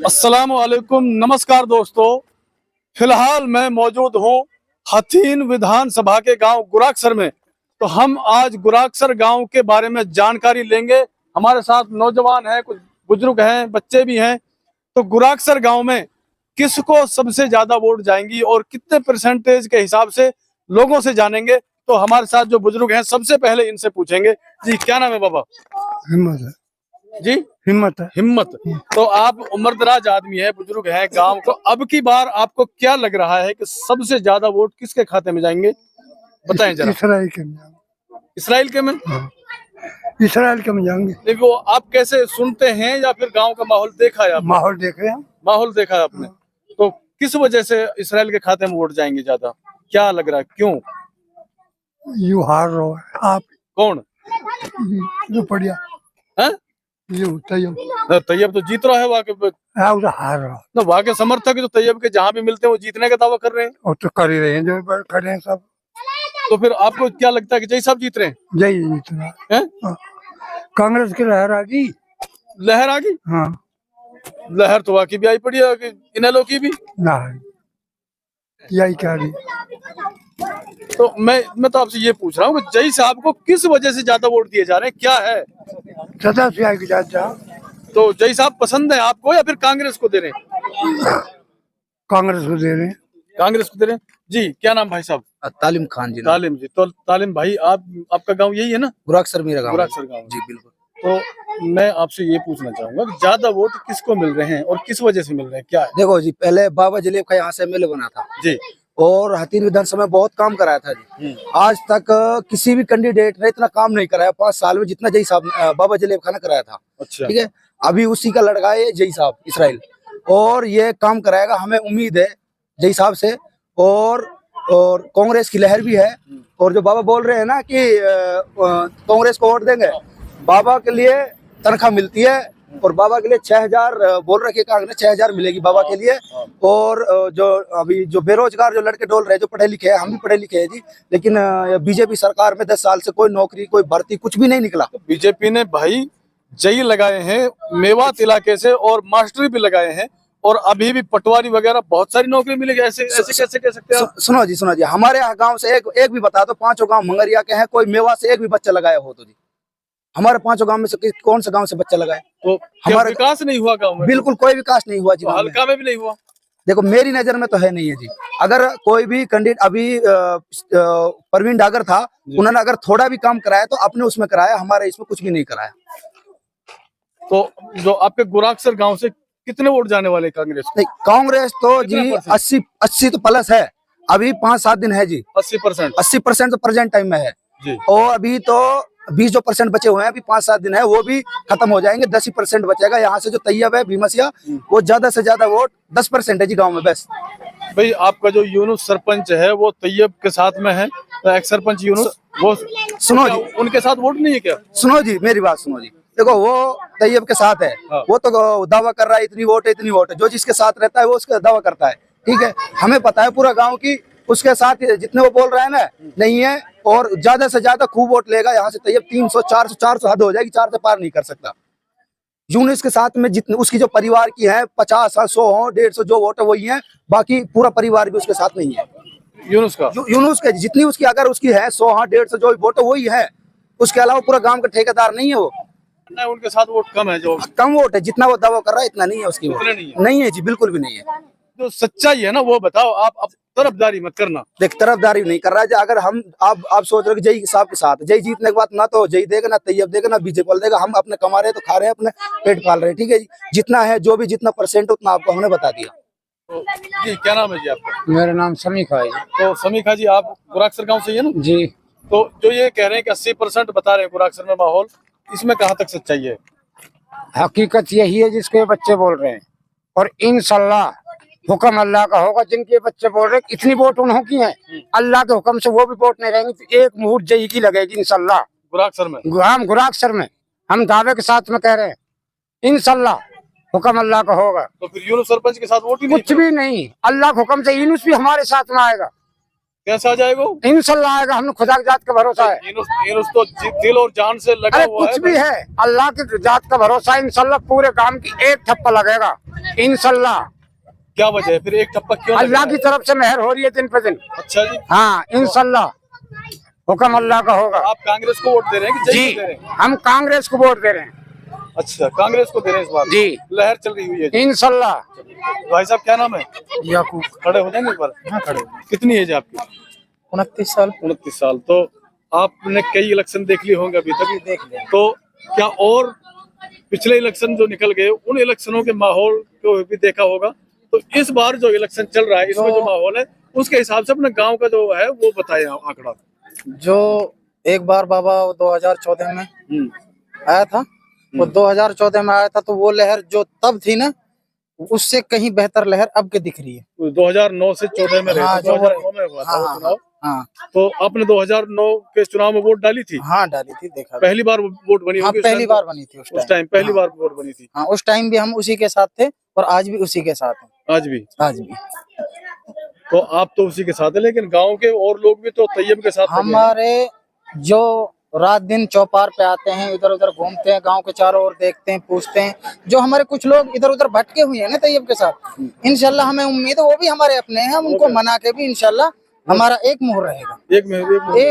अस्सलामुअलैकुम, नमस्कार दोस्तों। फिलहाल मैं मौजूद हूँ हथीन विधानसभा के गांव गुराक्सर में। तो हम आज गुराक्सर गांव के बारे में जानकारी लेंगे। हमारे साथ नौजवान हैं, कुछ बुजुर्ग हैं, बच्चे भी हैं। तो गुराक्सर गांव में किसको सबसे ज्यादा वोट जाएंगी और कितने परसेंटेज के हिसाब से लोगों से जानेंगे। तो हमारे साथ जो बुजुर्ग हैं, सबसे पहले इनसे पूछेंगे। जी, क्या नाम है बाबा? हिम्मत है जी, हिम्मत है। हिम्मत। तो आप उम्रदराज आदमी है, बुजुर्ग है गांव। तो अब की बार आपको क्या लग रहा है कि सबसे ज्यादा वोट किसके खाते में जाएंगे? बताएं जरा। इसराइल के में जाएंगे। इसराइल के में? हाँ, इसराइल के में जाएंगे। देखो, आप कैसे सुनते हैं या फिर गांव का माहौल देखा है आपने? माहौल देख रहे हैं। माहौल देखा है आपने। तो किस वजह से इसराइल के खाते में वोट जाएंगे ज्यादा? क्या लग रहा है, क्यों? यू हार रहो है आप। कौन? यू बढ़िया है? यू तैयब तैयब तो जीत रहा है वहाँ के। उधर हार रहा ना, वहाँ के समर्थक तो तैयब के जहाँ भी मिलते हैं वो जीतने का दावा कर रहे हैं। और तो कर ही रहे हैं जो खड़े हैं सब। तो फिर आपको क्या लगता है कि जय साहब जीत रहे हैं? जय जीतना है? कांग्रेस की लहर आ गई। लहर आ गई? हाँ, लहर तो वाकई भी आई पड़ी है कि इनेलो की भी। ना यही कह रही। तो मैं तो आपसे ये पूछ रहा हूँ कि जय साहब को किस वजह से ज्यादा वोट दिए जा रहे हैं, क्या है? सदा से आगे जाता। तो जय साहब पसंद है आपको या फिर कांग्रेस को दे रहे हैं? कांग्रेस को दे रहे हैं। कांग्रेस को दे रहे हैं। जी, क्या नाम भाई साहब? तालिम खान जी। तालिम जी। तो तालिम भाई, आपका गांव यही है ना? गुराक्सर मेरा गांव। गुराक्सर गांव जी बिल्कुल। तो मैं आपसे ये पूछना चाहूंगा कि ज्यादा वोट किसको मिल रहे हैं और किस वजह से मिल रहे हैं, क्या है? देखो जी, पहले बाबा जलेब का यहाँ से एमएलए बना था जी, और हथीन विधानसभा में बहुत काम कराया था जी। आज तक किसी भी कैंडिडेट ने इतना काम नहीं कराया 5 साल में जितना जय साहब बाबा जलेब खान ने कराया था। अच्छा, ठीक है। अभी उसी का लड़का है जय साहब इसराइल, और ये काम कराएगा, हमें उम्मीद है जय साहब से। और कांग्रेस की लहर भी है। और जो बाबा बोल रहे हैं ना कि कांग्रेस को वोट देंगे, बाबा के लिए तनख्वाह मिलती है और बाबा के लिए 6000 बोल रखे कांग्रेस 6000 मिलेगी बाबा के लिए। और जो अभी जो बेरोजगार जो लड़के डोल रहे हैं, जो पढ़े लिखे हैं, हम भी पढ़े लिखे हैं जी, लेकिन बीजेपी सरकार में 10 साल से कोई नौकरी, कोई भर्ती, कुछ भी नहीं निकला। तो बीजेपी ने भाई जई लगाए हैं मेवात इलाके से और मास्टरी भी लगाए हैं और अभी भी पटवारी वगैरह बहुत सारी नौकरी मिलेगी। ऐसे कैसे कह सकते हैं? सुनो जी, हमारे यहाँ गाँव से एक भी बता दो, 5 गाँव मंगरिया के हैं, कोई मेवा से एक भी बच्चा लगाया हो तो जी। हमारे 5 गांव में से कौन सा गांव से बच्चा लगाए? तो हमारा विकास नहीं हुआ गांव में? बिल्कुल कोई विकास नहीं हुआ जी। तो हल्का में भी नहीं हुआ? देखो, मेरी नजर में तो है नहीं है जी। अगर कोई भी कैंडिडेट, अभी परवीन डागर था, उन्होंने अगर थोड़ा भी काम कराया तो अपने उसमें कराया, हमारे इसमें कुछ भी नहीं कराया। तो जो आपके गुराक्सर गांव से कितने वोट जाने वाले कांग्रेस? नहीं, कांग्रेस तो जी 80 तो प्लस है। अभी 5-7 दिन है जी। 80% तो प्रेजेंट टाइम में है जी। और अभी तो 20% बचे हुए हैं, अभी 5-7 दिन है, वो भी खत्म हो जाएंगे। 10% बचेगा। यहाँ से जो तैयब है भीमसिया, वो ज्यादा से ज्यादा वोट 10% है जी गांव में बस। भाई, आपका जो यूनुस सरपंच है वो तैयब के साथ में है, एक्स सरपंच यूनुस, वो सुनो जी, उनके साथ वोट नहीं है क्या? सुनो जी, मेरी बात सुनो जी। देखो, वो तैयब के साथ है। हाँ। वो तो दावा कर रहा है इतनी वोट है, इतनी वोट है। जो जिसके साथ रहता है वो उसका दावा करता है। ठीक है, हमें पता है पूरा गाँव की उसके साथ जितने वो बोल रहा है ना, नहीं है। और ज्यादा से ज्यादा खूब वोट लेगा यहाँ से तैयब। 300-400 हद हो जाएगी, 4 से पार नहीं कर सकता। यूनुस के साथ में जितने उसकी जो परिवार की है 50, 100, 150 जो वोट है वही है, बाकी पूरा परिवार भी उसके साथ नहीं है। यूनुस का यूनुस के जितनी उसकी अगर उसकी है 100, 150 जो वोट है वही है। उसके अलावा पूरा गांव का ठेकेदार नहीं है वो। उनके साथ वोट कम है, जो कम वोट है। जितना वो दावा कर रहा है इतना नहीं है उसकी वोट। नहीं है जी, बिल्कुल भी नहीं है। जो सच्चाई है ना वो बताओ। आप तरफदारी मत करना। देख, तरफदारी नहीं कर रहा है। अगर हम आप सोच रहे हो कि जय साहब के साथ, जय जीतने के बाद ना तो जय देगा, ना तैयब देगा, ना बीजेपी वाला देगा। हम अपने कमा रहे हैं तो खा रहे हैं, अपने पेट पाल रहे हैं। ठीक है जी, जितना है जो भी जितना परसेंट उतना आपको हमने बता दिया। तो जी, क्या नाम है जी आपका? मेरा नाम समीखा है। तो समीखा जी, आप गुराक्सर गांव से ही है ना? जी। तो जो ये कह रहे हैं कि 80% बता रहे हैं गुराक्सर में माहौल, इसमें कहाँ तक सच्चाई है? हकीकत यही है जिसके बच्चे बोल रहे हैं, और इंशाल्लाह हुक्म अल्लाह का होगा। जिनके बच्चे बोल रहे हैं इतनी वोट उन्हों की है, अल्लाह के हुक्म से वो भी वोट नहीं रहेंगे तो एक मुहूर्त जई की लगेगी इंशाल्लाह। गुराक्सर में? हम गुराक्सर में हम दावे के साथ में कह रहे हैं, इंशाल्लाह हुक्म अल्लाह का होगा। तो फिर यूनुस सरपंच के साथ वोट ही नहीं? कुछ भी नहीं, अल्लाह के हुक्म से यूनुस भी हमारे साथ में आएगा। कैसा आ जाएगा? इंशाल्लाह आएगा। हमने खुदा की जात का भरोसा है। यूनुस तो दिल और जान से लगा हुआ है। कुछ भी है, अल्लाह की जात का भरोसा है। इंशाल्लाह पूरे काम की एक ठप्पा लगेगा। इंशाल्लाह। क्या वजह है फिर एक टप्पा क्यों लग अल्लाह रहा की तरफ से मेहर हो रही है दिन पे दिन। है? अच्छा जी, हाँ इंशाल्लाह, हुक्म अल्लाह का होगा। आप कांग्रेस को वोट दे रहे हैं कि जय जी को दे रहे हैं? हम कांग्रेस को वोट दे रहे हैं अच्छा, कांग्रेस को दे रहे हैं इस बार। जी लहर चल रही हुई है जी। इंशाल्लाह। भाई साहब क्या नाम है? याकूब। खड़े हो जाएंगे एक बार? हाँ खड़े। कितनी एज है आपकी? 29 साल। 29 साल। तो आपने कई इलेक्शन देख लिए होंगे अभी तक। देख लिया। तो क्या और पिछले इलेक्शन जो निकल गए उन इलेक्शनों के माहौल को भी देखा होगा? तो इस बार जो इलेक्शन चल रहा है इसमें जो माहौल है उसके हिसाब से अपने गांव का जो है वो बताए आंकड़ा। जो एक बार बाबा 2014 में आया था, वो 2014 में आया था, तो वो लहर जो तब थी ना, उससे कहीं बेहतर लहर अब के दिख रही है। 2009 से 14 में रहे। हाँ, तो 2009 में हुआ था वो हाँ, चुनाव। हाँ तो आपने 2009 के चुनाव में वोट डाली थी? हाँ डाली थी, देखा था। पहली बार वोट बनी हाँ होगी? पहली बार बनी थी उस टाइम पहली हाँ। बार वोट बनी थी। हाँ उस टाइम भी हम उसी के साथ थे और आज भी उसी के साथ हैं। आज भी? आज भी तो आप तो उसी के साथ है, लेकिन गांव के और लोग भी तो तैयब के साथ लगे हैं। हमारे जो रात दिन चौपार पे आते हैं, इधर उधर घूमते हैं, गांव के चारों ओर देखते हैं, पूछते हैं। जो हमारे कुछ लोग इधर उधर भटके हुए हैं ना तैयब के साथ, इंशाल्लाह हमें उम्मीद है वो भी हमारे अपने हैं। हम उनको मना के भी इंशाल्लाह हमारा एक मोहर रहेगा, एक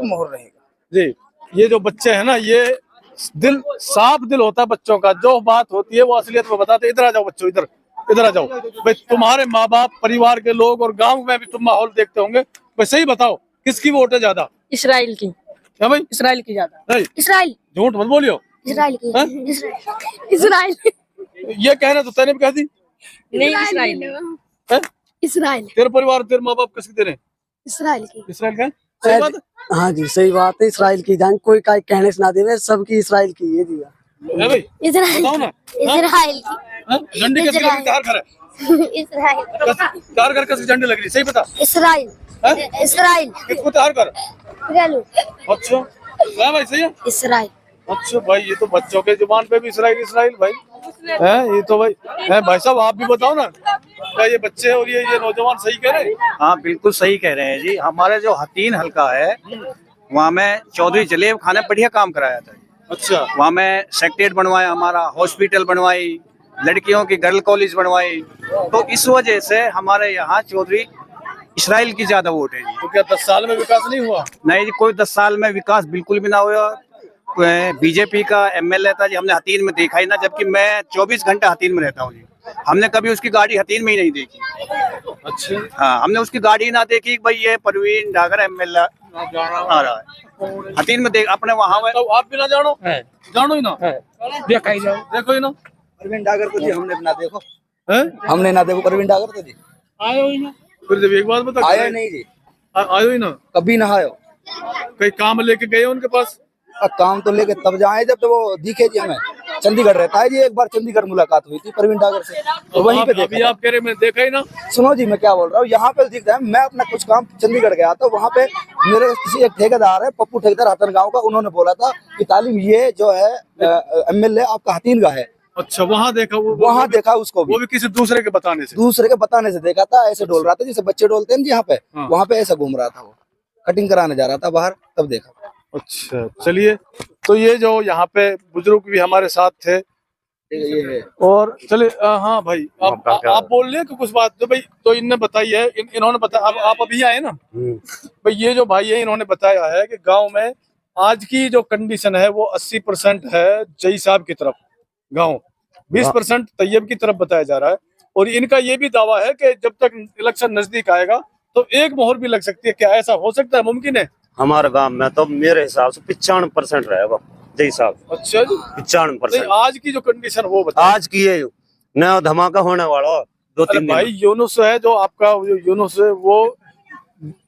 मोहर रहेगा। जी। ये जो बच्चे हैं ना, ये दिल साफ दिल होता है बच्चों का। जो बात होती है वो असलियत में बताते हैं। इधर आ जाओ बच्चों, इधर आ जाओ भाई। तुम्हारे माँ बाप, परिवार के लोग और गांव में भी तुम माहौल देखते होंगे भाई। सही बताओ किसकी वोट है ज्यादा? इसराइल की। क्या भाई? इसराइल की ज्यादा। नहीं, इसराइल। झूठ मत बोलियो। इसराइल की। हैं? इसराइल। ये कहना तो तैने भी कह दी। नहीं इसराइल। हैं? इसराइल। तेरे परिवार तेरे माँ बाप किसकी दे रहे हैं? इसराइल की। इसराइल का है? सही बात है? हाँ जी सही बात है। इसराइल की जान कोई का कहने से ना देवे, सबकी इसराइल की है जी। है भाई? इसराइल। बताओ ना। इसराइल की। हैं? झंडी किसकी लग रही? कार खड़ा है। इसराइल। कार कर किसकी झंडी लग रही? सही बता। इसराइल। हैं? इसराइल। किसको तैयार कर? अच्छा, है भाई, सही है। इसराइल। अच्छा भाई, ये तो बच्चों के जुबान पे भी इसराइल इसराइल भाई है। ये तो भाई है। भाई साहब आप भी बताओ ना, क्या ये बच्चे और ये नौजवान सही कह रहे हैं? हाँ बिल्कुल सही कह रहे हैं जी। हमारे जो हतीन हल्का है वहाँ में चौधरी जलेब खान ने बढ़िया काम कराया था। अच्छा, वहाँ में सेक्रेटरीट बनवाया, हमारा हॉस्पिटल बनवाई, लड़कियों की गर्ल कॉलेज बनवाई। तो इस वजह से हमारे यहाँ चौधरी इसराइल की ज्यादा वोट है जी। तो क्या 10 साल में विकास नहीं हुआ? नहीं जी, कोई 10 साल में विकास बिल्कुल भी ना हुआ। बीजेपी का एमएलए था जी, हमने हतीन में देखा ही ना, जबकि मैं 24 घंटे हतीन में रहता हूँ जी। हमने कभी उसकी गाड़ी हतीन में ही नहीं देखी। अच्छा, हाँ, हमने उसकी गाड़ी ना देखी भाई ये परवीन डागर एमएलए आ रहा है हतीन में देख अपने वहाँ में। तो आप भी ना जानो जानो ही ना, देखा ही जाओ। देखो ही ना। परवीन डागर को जी हमने ना देखो, हैं? हमने ना देखो परवीन डागर को जी। आयो ही ना। फिर जब एक बात बता, आया नहीं जी, आयो ही ना। कभी ना आयो। कहीं काम लेके गए उनके पास? अब काम तो लेके तब जाए जब तो वो दिखे जी हमें। चंडीगढ़ रहता है जी, एक बार चंडीगढ़ मुलाकात हुई थी परवीन डागर से, तो वहीं पे अभी देखा। आप कह रहे मैं देखा ही ना। सुनो जी मैं क्या बोल रहा हूँ, यहाँ पे दिखता है। मैं अपना कुछ काम चंडीगढ़ गया था, वहाँ पे मेरे किसी एक ठेकेदार है, पप्पू ठेकेदार हतन गाँव का, उन्होंने बोला था कि तालीम ये जो है एमएलए आपका हतीन का है। अच्छा, वहाँ देखा? वहाँ देखा उसको वो भी किसी दूसरे के बताने से? दूसरे के बताने से देखा था। ऐसे डोल रहा था जैसे बच्चे डोलते हैं जी यहाँ पे, हाँ। वहाँ पे ऐसा घूम रहा था, वो कटिंग कराने जा रहा था बाहर, तब देखा। अच्छा, चलिए। तो ये जो यहाँ पे बुजुर्ग भी हमारे साथ थे, ये और चले हाँ भाई आप बोल रहे हैं कि कुछ बात जो भाई तो इनने बताई है। इन्होंने बताया, आप अभी आए ना भाई। ये जो भाई है इन्होंने बताया है कि गांव में आज की जो कंडीशन है वो 80% है जई साहब की तरफ, गांव 20% तैयब की तरफ बताया जा रहा है। और इनका ये भी दावा है कि जब तक इलेक्शन नजदीक आएगा तो एक मोहर भी लग सकती है। क्या ऐसा हो सकता है? मुमकिन है? हमारे गांव में तो मेरे हिसाब से 95% रहेगा जय साहब। अच्छा जी, 95%। आज की जो कंडीशन वो बता। आज की ये नया धमाका होने वाला 2-3 दिन। भाई यूनुस है जो आपका, यूनुस है वो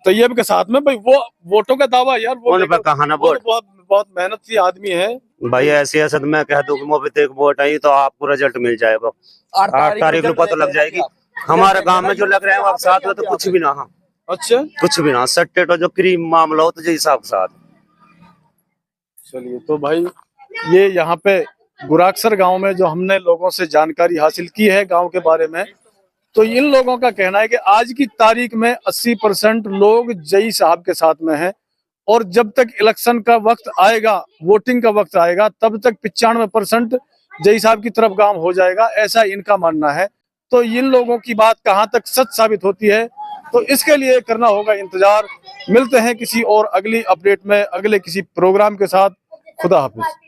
तैयब के साथ में भाई, वो वोटों का दावा यार, वो उन पे कहा ना वोट। बहुत मेहनती आदमी है भाई ऐसी ऐसा मैं कह दूं कि मोबित एक वोट आई तो आपको रिजल्ट मिल जाएगा 8 तारीख को पता लग जाएगी। हमारे गांव में जो लग रहे हैं आप साथ में तो कुछ भी ना। हाँ अच्छा, कुछ भी ना, सट्टे तो जो क्रीम मामला हो तो जय साहब के साथ। चलिए। तो भाई ये यहाँ पे गुराक्सर गांव में जो हमने लोगों से जानकारी हासिल की है गांव के बारे में, तो इन लोगों का कहना है कि आज की तारीख में 80% लोग जई साहब के साथ में हैं। और जब तक इलेक्शन का वक्त आएगा, वोटिंग का वक्त आएगा, तब तक 95% जई साहब की तरफ गांव हो जाएगा, ऐसा इनका मानना है। तो इन लोगों की बात कहां तक सच साबित होती है, तो इसके लिए करना होगा इंतजार। मिलते हैं किसी और अगली अपडेट में, अगले किसी प्रोग्राम के साथ। खुदा हाफिज।